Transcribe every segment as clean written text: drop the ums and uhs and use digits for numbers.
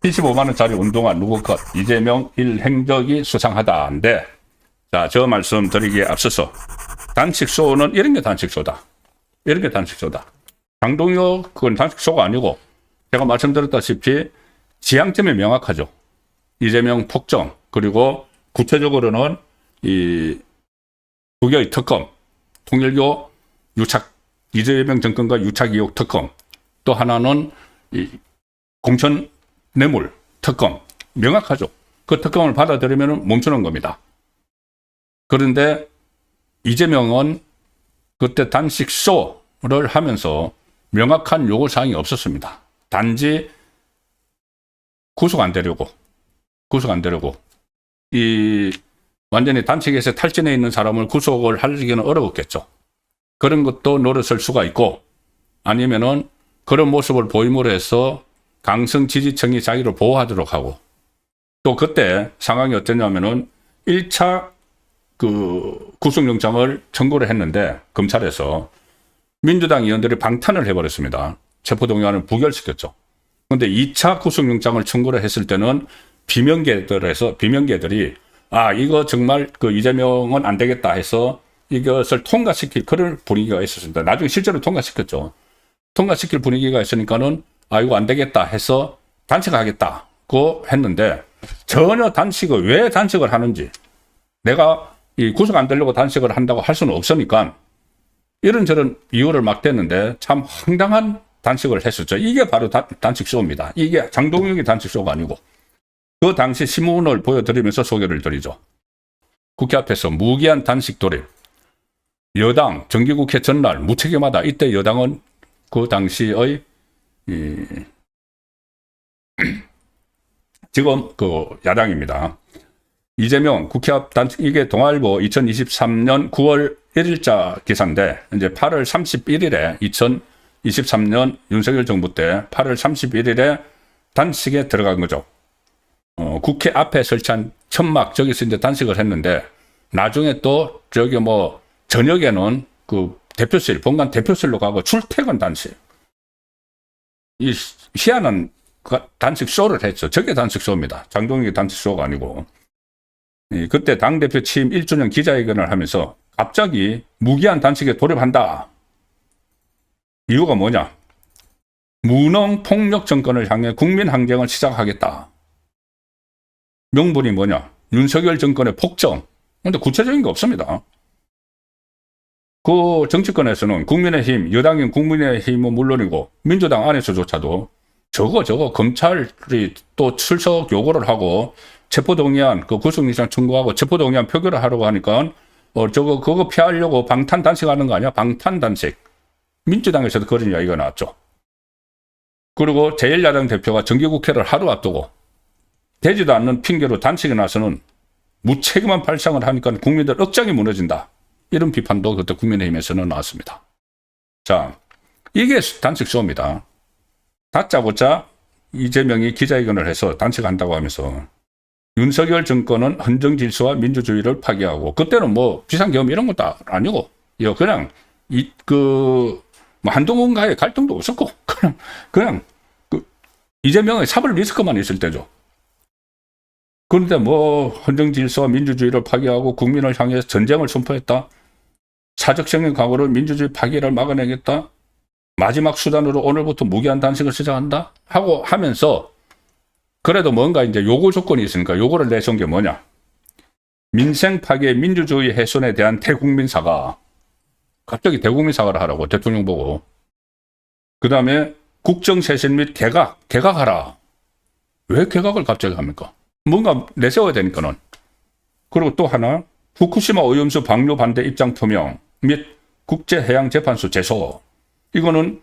$25만원짜리 운동화 누구 것? 이재명 일행적이 수상하다인데, 자, 저 말씀 드리기에 앞서서 단식쇼는 이런 게 단식쇼다. 이런 게 단식쇼다. 장동혁 그건 단식쇼가 아니고 제가 말씀드렸다시피 지향점이 명확하죠. 이재명 폭정, 그리고 구체적으로는 이 국외 특검, 통일교 유착, 이재명 정권과 유착 의혹 특검, 또 하나는 이 공천 뇌물 특검, 명확하죠. 그 특검을 받아들이면 멈추는 겁니다. 그런데 이재명은 그때 단식 쇼를 하면서 명확한 요구사항이 없었습니다. 단지 구속 안 되려고 이 완전히 단식에서 탈진해 있는 사람을 구속을 하기는 어려웠겠죠. 그런 것도 노렸을 수가 있고, 아니면은 그런 모습을 보임으로 해서 강성 지지층이 자기를 보호하도록 하고, 또 그때 상황이 어땠냐면은 1차 그 구속영장을 청구를 했는데 검찰에서 민주당 의원들이 방탄을 해버렸습니다. 체포동의안을 부결시켰죠. 그런데 2차 구속영장을 청구를 했을 때는 비명계들이 이거 정말 그 이재명은 안 되겠다 해서 이것을 통과시킬 그런 분위기가 있었습니다. 나중에 실제로 통과시켰죠. 통과시킬 분위기가 있으니까는 이거 안 되겠다 해서 단식하겠다고 했는데, 전혀 단식을, 왜 단식을 하는지, 내가 이 구속 안 되려고 단식을 한다고 할 수는 없으니까 이런저런 이유를 막 댔는데 참 황당한 단식을 했었죠. 이게 바로 단식쇼입니다. 이게 장동혁이 단식쇼가 아니고, 그 당시 신문을 보여드리면서 소개를 드리죠. 국회 앞에서 무기한 단식 돌입. 여당 정기국회 전날 무책임하다. 이때 여당은 그 당시의 지금 그 야당입니다. 이재명 국회 앞 단식, 이게 동아일보 2023년 9월 1일자 기사인데, 이제 8월 31일에 2023년 윤석열 정부 때 8월 31일에 단식에 들어간 거죠. 국회 앞에 설치한 천막, 저기서 이제 단식을 했는데, 나중에 또 저기 뭐 저녁에는 그 대표실, 본관 대표실로 가고 출퇴근 단식. 이 희한한 단식 쇼를 했죠. 저게 단식 쇼입니다. 장동혁이 단식 쇼가 아니고. 그때 당대표 취임 1주년 기자회견을 하면서 갑자기 무기한 단식에 돌입한다. 이유가 뭐냐? 무능 폭력 정권을 향해 국민 항쟁을 시작하겠다. 명분이 뭐냐? 윤석열 정권의 폭정. 근데 구체적인 게 없습니다. 그 정치권에서는 국민의힘, 여당인 국민의힘은 물론이고 민주당 안에서조차도 저거 검찰이 또 출석 요구를 하고 체포동의안, 그 구속영장 청구하고 체포동의안 표결을 하려고 하니까 그거 피하려고 방탄단식 하는 거 아니야? 방탄단식. 민주당에서도 그런 이야기가 나왔죠. 그리고 제1야당 대표가 정기국회를 하루 앞두고 되지도 않는 핑계로 단식에 나서는 무책임한 발상을 하니까 국민들 억장이 무너진다. 이런 비판도 그때 국민의힘에서는 나왔습니다. 자, 이게 단식 쇼입니다. 다짜고짜 이재명이 기자회견을 해서 단식한다고 하면서 윤석열 정권은 헌정 질서와 민주주의를 파괴하고, 그때는 뭐 비상계엄 이런 것도 아니고 그냥 뭐 한동훈과의 갈등도 없었고 그냥 이재명의 사법 리스크만 있을 때죠. 그런데 뭐 헌정 질서와 민주주의를 파괴하고 국민을 향해 전쟁을 선포했다. 사적성의 각오로 민주주의 파괴를 막아내겠다. 마지막 수단으로 오늘부터 무기한 단식을 시작한다 하고 하면서, 그래도 뭔가 이제 요구 조건이 있으니까 요구를 내세운 게 뭐냐? 민생 파괴, 민주주의 훼손에 대한 대국민 사과. 갑자기 대국민 사과를 하라고 대통령 보고. 그 다음에 국정쇄신 및 개각하라. 왜 개각을 갑자기 합니까? 뭔가 내세워야 되니까는. 그리고 또 하나, 후쿠시마 오염수 방류 반대 입장 표명 및 국제해양재판소 제소. 이거는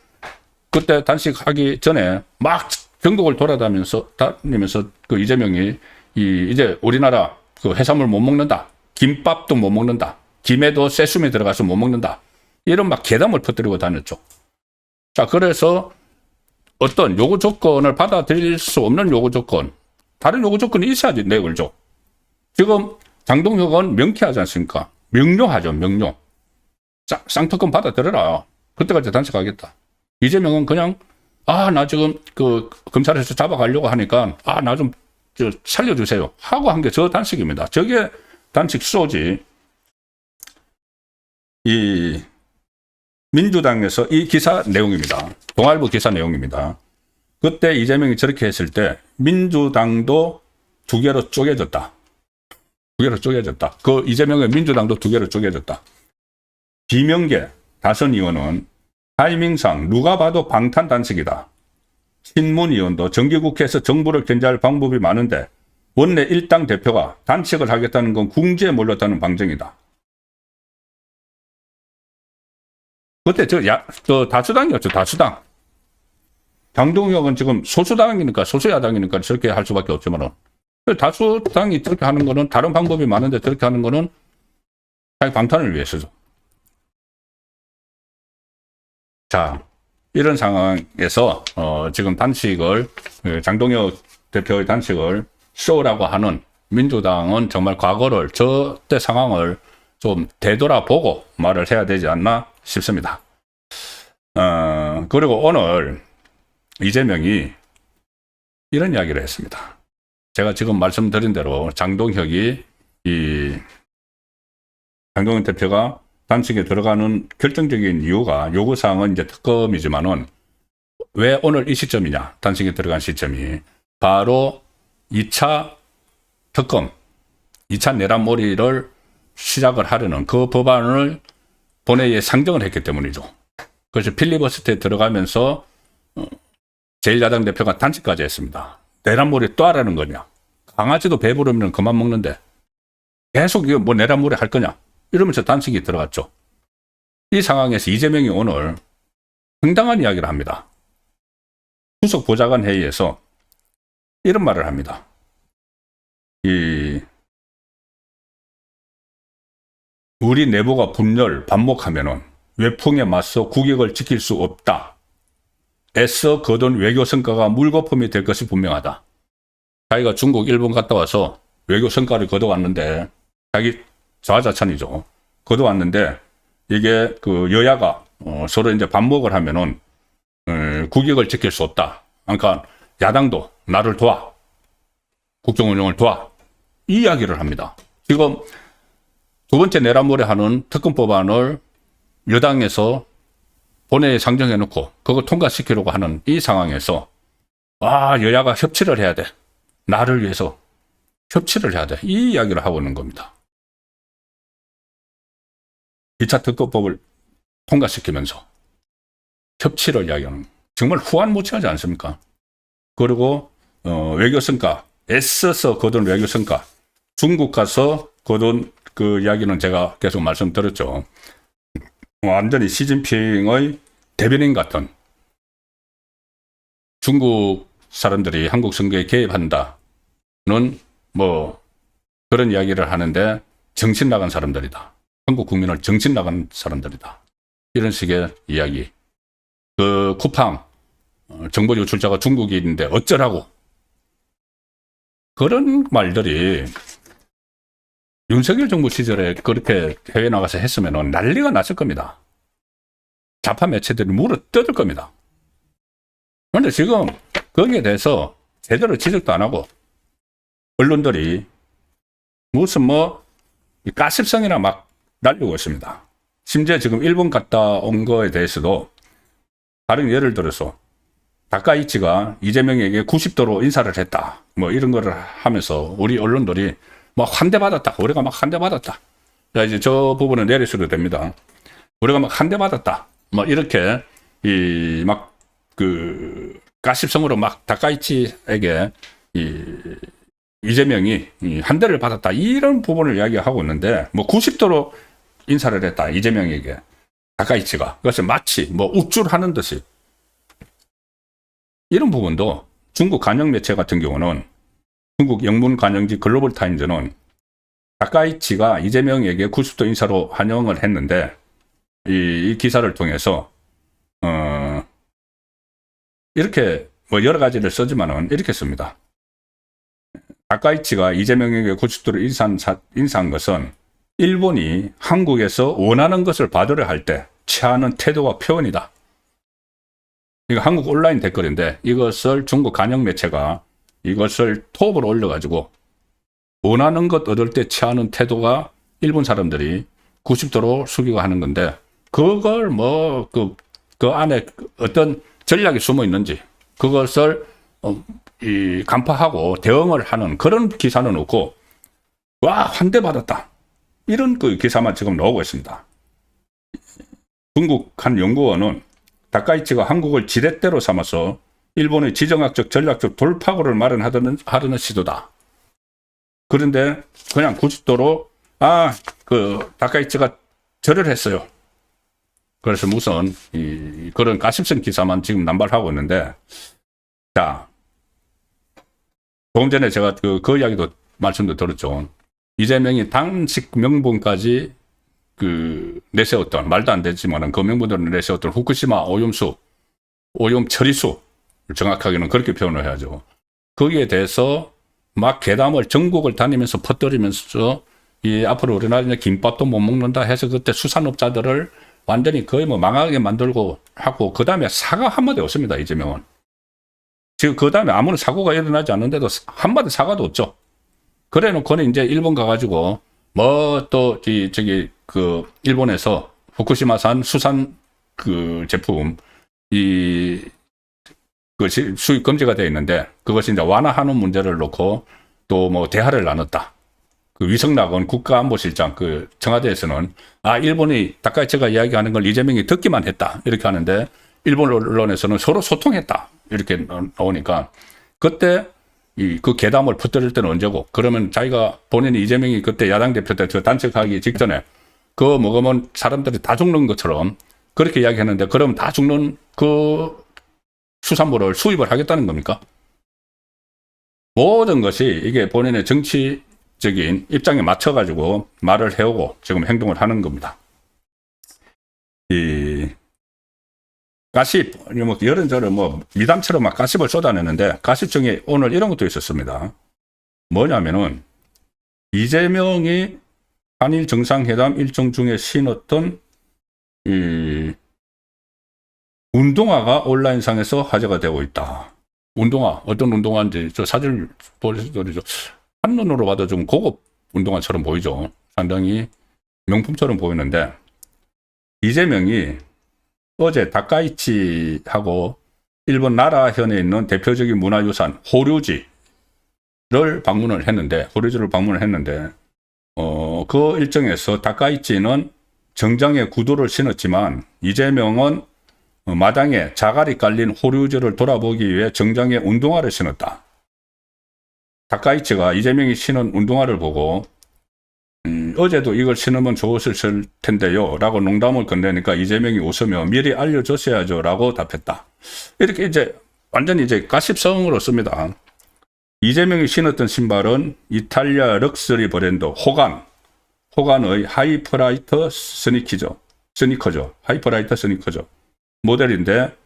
그때 단식하기 전에 막 전국을 돌아다니면서 그 이재명이 이제 우리나라 그 해산물 못 먹는다. 김밥도 못 먹는다. 김에도 세슘이 들어가서 못 먹는다. 이런 막 괴담을 퍼뜨리고 다녔죠. 자, 그래서 어떤 요구 조건을 받아들일 수 없는 요구 조건, 다른 요구 조건이 있어야지 내걸죠. 지금 장동혁은 명쾌하지 않습니까? 명료하죠, 명료. 쌍특검 받아들여라. 그때까지 단식하겠다. 이재명은 그냥 나 지금 그 검찰에서 잡아가려고 하니까 나 좀 살려주세요 하고 한 게 저 단식입니다. 저게 단식 수호지. 이 민주당에서 이 기사 내용입니다. 동아일보 기사 내용입니다. 그때 이재명이 저렇게 했을 때 민주당도 두 개로 쪼개졌다. 두 개로 쪼개졌다. 그 이재명의 민주당도 두 개로 쪼개졌다. 비명계 다선 의원은 타이밍상 누가 봐도 방탄 단식이다. 신문 의원도 정기국회에서 정부를 견제할 방법이 많은데 원내 일당 대표가 단식을 하겠다는 건 궁지에 몰렸다는 방정이다. 그때 저 다수당이었죠. 다수당. 장동혁은 지금 소수당이니까 소수야당이니까 저렇게 할 수밖에 없지만은 다수당이 저렇게 하는 거는 다른 방법이 많은데 저렇게 하는 거는 자기 방탄을 위해서죠. 자, 이런 상황에서 지금 단식을 장동혁 대표의 단식을 쇼라고 하는 민주당은 정말 과거를 저때 상황을 좀 되돌아보고 말을 해야 되지 않나 싶습니다. 그리고 오늘 이재명이 이런 이야기를 했습니다. 제가 지금 말씀드린 대로 장동혁 대표가 단식에 들어가는 결정적인 이유가 요구사항은 이제 특검이지만은 왜 오늘 이 시점이냐, 단식에 들어간 시점이 바로 2차 특검, 2차 내란몰이를 시작을 하려는 그 법안을 본회의에 상정을 했기 때문이죠. 그래서 필리버스터에 들어가면서 제1야당 대표가 단식까지 했습니다. 내란몰이 또 하라는 거냐? 강아지도 배부르면 그만 먹는데 계속 이거 뭐 내란몰이 할 거냐? 이러면서 단식이 들어갔죠. 이 상황에서 이재명이 오늘 황당한 이야기를 합니다. 수석 보좌관 회의에서 이런 말을 합니다. 우리 내부가 분열, 반목하면은 외풍에 맞서 국익을 지킬 수 없다. 애써 거둔 외교 성과가 물거품이 될 것이 분명하다. 자기가 중국, 일본 갔다 와서 외교 성과를 거둬왔는데, 자기 자화자찬이죠. 거둬왔는데, 이게 그 여야가 서로 이제 반목을 하면은 국익을 지킬 수 없다. 그러니까 야당도 나를 도와. 국정 운영을 도와. 이 이야기를 합니다. 지금 두 번째 내란몰이 하는 특검 법안을 여당에서 본회의에 상정해놓고 그거 통과시키려고 하는 이 상황에서 여야가 협치를 해야 돼. 나를 위해서 협치를 해야 돼. 이 이야기를 하고 있는 겁니다. 2차 특검법을 통과시키면서 협치를 이야기하는 정말 후한무치하지 않습니까? 그리고 외교성과 애써서 거둔 외교성과 중국 가서 거둔 그 이야기는 제가 계속 말씀드렸죠. 완전히 시진핑의 대변인 같은 중국 사람들이 한국 선거에 개입한다는 뭐 그런 이야기를 하는데 정신 나간 사람들이다. 한국 국민을 정신 나간 사람들이다. 이런 식의 이야기. 그 쿠팡 정보 유출자가 중국에 있는데 어쩌라고. 그런 말들이 윤석열 정부 시절에 그렇게 해외 나가서 했으면 난리가 났을 겁니다. 좌파 매체들이 물어 뜯을 겁니다. 그런데 지금 거기에 대해서 제대로 지적도 안 하고 언론들이 무슨 가십성이나 막 날리고 있습니다. 심지어 지금 일본 갔다 온 거에 대해서도 다른 예를 들어서 다카이치가 이재명에게 90도로 인사를 했다. 뭐 이런 거를 하면서 우리 언론들이 막 환대받았다. 우리가 막 환대받았다. 자, 이제 저 부분은 내리셔도 됩니다. 우리가 막 환대받았다. 뭐 이렇게 가십성으로 막 다카이치에게 이재명이 환대를 받았다. 이런 부분을 이야기하고 있는데 90도로 인사를 했다. 이재명에게 다카이치가. 그것을 마치 우쭐하는 듯이. 이런 부분도 중국 간영 매체 같은 경우는 중국 영문 간영지 글로벌 타임즈는 다카이치가 이재명에게 90도 인사로 환영을 했는데 이 기사를 통해서 이렇게 여러 가지를 쓰지만은 이렇게 씁니다. 다카이치가 이재명에게 90도로 인사한 것은 일본이 한국에서 원하는 것을 받으려 할 때 취하는 태도와 표현이다. 이거 한국 온라인 댓글인데 이것을 중국 간영 매체가 이것을 톱으로 올려가지고 원하는 것 얻을 때 취하는 태도가 일본 사람들이 90도로 숙이고 하는 건데 그걸 뭐 그 안에 어떤 전략이 숨어 있는지 그것을 간파하고 대응을 하는 그런 기사는 없고 와 환대받았다 이런 그 기사만 지금 나오고 있습니다. 중국 한 연구원은 다카이치가 한국을 지렛대로 삼아서 일본의 지정학적 전략적 돌파구를 마련하려는 시도다. 그런데 그냥 90도로 그 다카이치가 절을 했어요. 그래서 무슨 그런 가십성 기사만 지금 남발하고 있는데 자 조금 전에 제가 그 이야기도 말씀도 들었죠. 이재명이 당식 명분까지 내세웠던 말도 안 되지만은 그 명분들을 내세웠던 후쿠시마 오염 처리수 정확하게는 그렇게 표현을 해야죠. 거기에 대해서 막 괴담을 전국을 다니면서 퍼뜨리면서 앞으로 우리나라는 김밥도 못 먹는다 해서 그때 수산업자들을 완전히 거의 뭐 망하게 만들고 하고 그 다음에 사과 한마디 없습니다. 이재명은. 지금 그 다음에 아무런 사고가 일어나지 않는데도 한마디 사과도 없죠. 그래 놓고는 이제 일본 가가지고 뭐 또 일본에서 후쿠시마산 수산 제품 그것이 수입 금지가 되어 있는데 그것이 이제 완화하는 문제를 놓고 또 뭐 대화를 나눴다. 위성락원 국가안보실장 청와대에서는 일본이 다카이치가 이야기하는 걸 이재명이 듣기만 했다 이렇게 하는데 일본 언론에서는 서로 소통했다 이렇게 나오니까 그때 그 괴담을 퍼뜨릴 때는 언제고 그러면 자기가 본인이 이재명이 그때 야당 대표 때 단식하기 직전에 그거 먹으면 사람들이 다 죽는 것처럼 그렇게 이야기했는데 그럼 다 죽는 그 수산물을 수입을 하겠다는 겁니까? 모든 것이 이게 본인의 정치적인 입장에 맞춰가지고 말을 해오고 지금 행동을 하는 겁니다. 가십, 이런저런 미담처럼 막 가십을 쏟아내는데 가십 중에 오늘 이런 것도 있었습니다. 뭐냐면은 이재명이 한일 정상회담 일정 중에 신었던 운동화가 온라인상에서 화제가 되고 있다. 운동화, 어떤 운동화인지 저 사진을 보여드리죠. 한눈으로 봐도 좀 고급 운동화처럼 보이죠. 상당히 명품처럼 보이는데 이재명이 어제 다카이치하고 일본 나라현에 있는 대표적인 문화유산 호류지를 방문을 했는데 그 일정에서 다카이치는 정장에 구두를 신었지만 이재명은 마당에 자갈이 깔린 호류지를 돌아보기 위해 정장에 운동화를 신었다. 다카이치가 이재명이 신은 운동화를 보고 어제도 이걸 신으면 좋으실 텐데요 라고 농담을 건네니까 이재명이 웃으며 미리 알려줬어야죠 라고 답했다. 이렇게 이제 완전히 이제 가십성으로 씁니다. 이재명이 신었던 신발은 이탈리아 럭셔리 브랜드 호간의 하이퍼라이터 스니커죠. 하이퍼라이터 스니커죠. 모델인데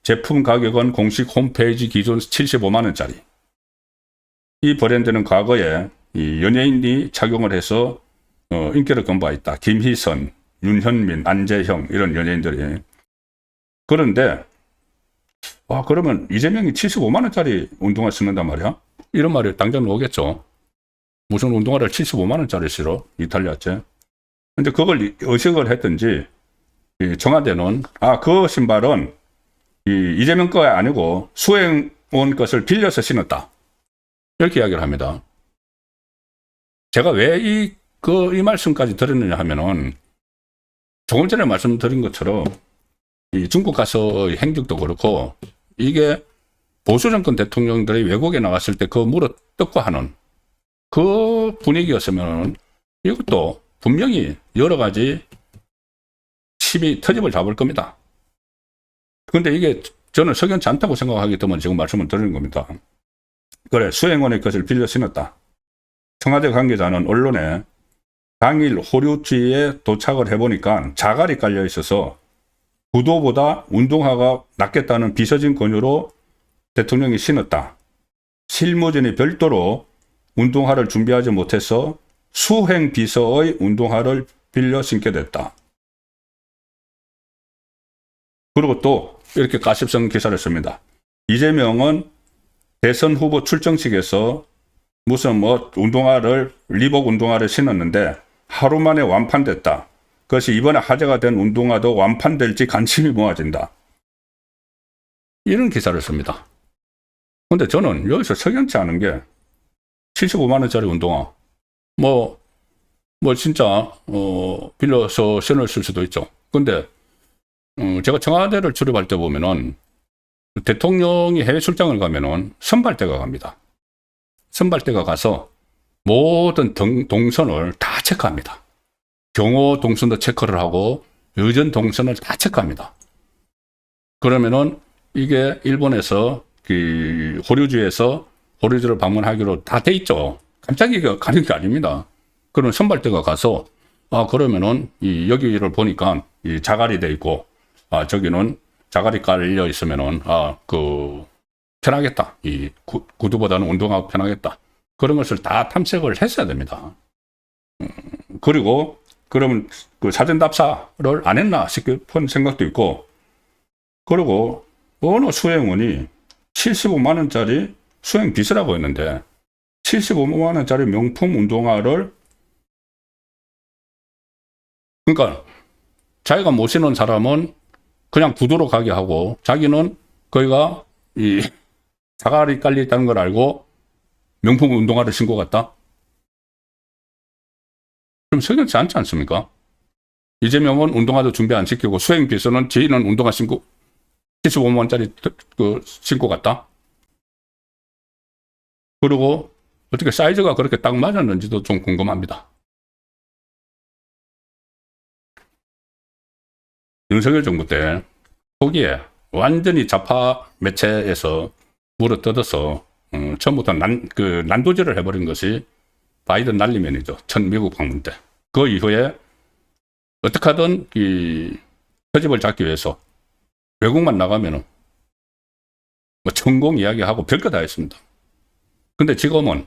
제품 가격은 공식 홈페이지 기준 75만원짜리. 이 브랜드는 과거에 이 연예인이 착용을 해서 인기를 건바했다. 김희선, 윤현민, 안재형 이런 연예인들이. 그런데 그러면 이재명이 75만원짜리 운동화 쓰는단 말이야? 이런 말이 당장 나오겠죠. 무슨 운동화를 75만원짜리 실어? 이탈리아제. 근데 그걸 의식을 했든지 청와대는 그 신발은 이재명 거 아니고 수행원 것을 빌려서 신었다. 이렇게 이야기를 합니다. 제가 왜 이 말씀까지 드렸느냐 하면은 조금 전에 말씀드린 것처럼 이 중국 가서 행적도 그렇고 이게 보수정권 대통령들이 외국에 나갔을 때 그 물어 뜯고 하는 그 분위기였으면 이것도 분명히 여러 가지 트집을 잡을 겁니다. 그런데 이게 저는 석연치 않다고 생각하기 때문에 지금 말씀을 드리는 겁니다. 그래, 수행원의 것을 빌려 신었다. 청와대 관계자는 언론에 당일 호류지에 도착을 해보니까 자갈이 깔려 있어서 구도보다 운동화가 낫겠다는 비서진 권유로 대통령이 신었다. 실무진이 별도로 운동화를 준비하지 못해서 수행 비서의 운동화를 빌려 신게 됐다. 그리고 또 이렇게 가십성 기사를 씁니다. 이재명은 대선 후보 출정식에서 무슨 운동화를 리복 운동화를 신었는데 하루 만에 완판됐다. 그것이 이번에 화제가 된 운동화도 완판될지 관심이 모아진다. 이런 기사를 씁니다. 근데 저는 여기서 석연치 않은 게 75만 원짜리 운동화 진짜 빌려서 신을 쓸 수도 있죠. 근데 제가 청와대를 출입할 때 보면은 대통령이 해외 출장을 가면은 선발대가 갑니다. 선발대가 가서 모든 동선을 다 체크합니다. 경호 동선도 체크를 하고 의전 동선을 다 체크합니다. 그러면은 이게 일본에서 호류주에서 호류주를 방문하기로 다 돼 있죠. 갑자기 가는 게 아닙니다. 그럼 선발대가 가서 그러면은 여기를 보니까 이 자갈이 돼 있고 저기는 자갈이 깔려 있으면은 편하겠다. 이 구두보다는 운동화가 편하겠다. 그런 것을 다 탐색을 했어야 됩니다. 그리고 그러면 그 사전 답사를 안 했나 싶은 생각도 있고, 그리고 어느 수행원이 75만 원짜리 수행 비서라고 했는데 75만 원짜리 명품 운동화를, 그러니까 자기가 못 신은 사람은 그냥 구두로 가게 하고 자기는 거기가 이 자갈이 깔려 있다는 걸 알고 명품 운동화를 신고 갔다? 그럼 석연치 않지 않습니까? 이재명은 운동화도 준비 안 시키고 수행 비서는 지인은 운동화 신고 75만 원짜리 신고 갔다? 그리고 어떻게 사이즈가 그렇게 딱 맞았는지도 좀 궁금합니다. 윤석열 정부 때 초기에 완전히 좌파 매체에서 물어뜯어서 처음부터 난도질을 해버린 것이 바이든 난리면이죠. 첫 미국 방문 때. 그 이후에 어떻게 하든 이 터집을 잡기 위해서 외국만 나가면은 천공 이야기하고 별거 다 했습니다. 근데 지금은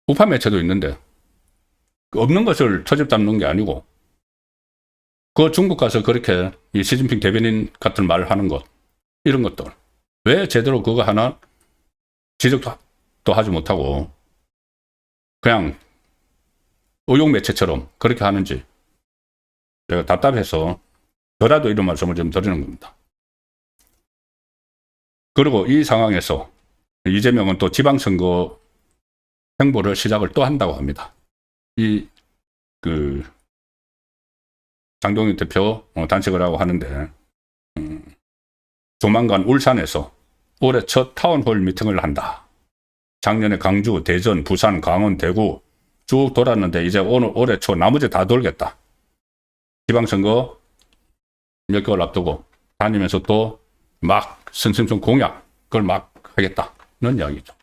우파 매체도 있는데 없는 것을 터집 잡는 게 아니고 그 중국 가서 그렇게 이 시진핑 대변인 같은 말을 하는 것, 이런 것들 왜 제대로 그거 하나 지적도 하지 못하고 그냥 의혹 매체처럼 그렇게 하는지 제가 답답해서 저라도 이런 말씀을 좀 드리는 겁니다. 그리고 이 상황에서 이재명은 또 지방선거 행보를 시작을 또 한다고 합니다. 장동윤 대표 단식을 하고 하는데 조만간 울산에서 올해 첫 타운홀 미팅을 한다. 작년에 강주, 대전, 부산, 강원, 대구 쭉 돌았는데 이제 올해 초 나머지 다 돌겠다. 지방선거 몇 개월 앞두고 다니면서 또 막 선심성 공약 그걸 막 하겠다는 이야기죠.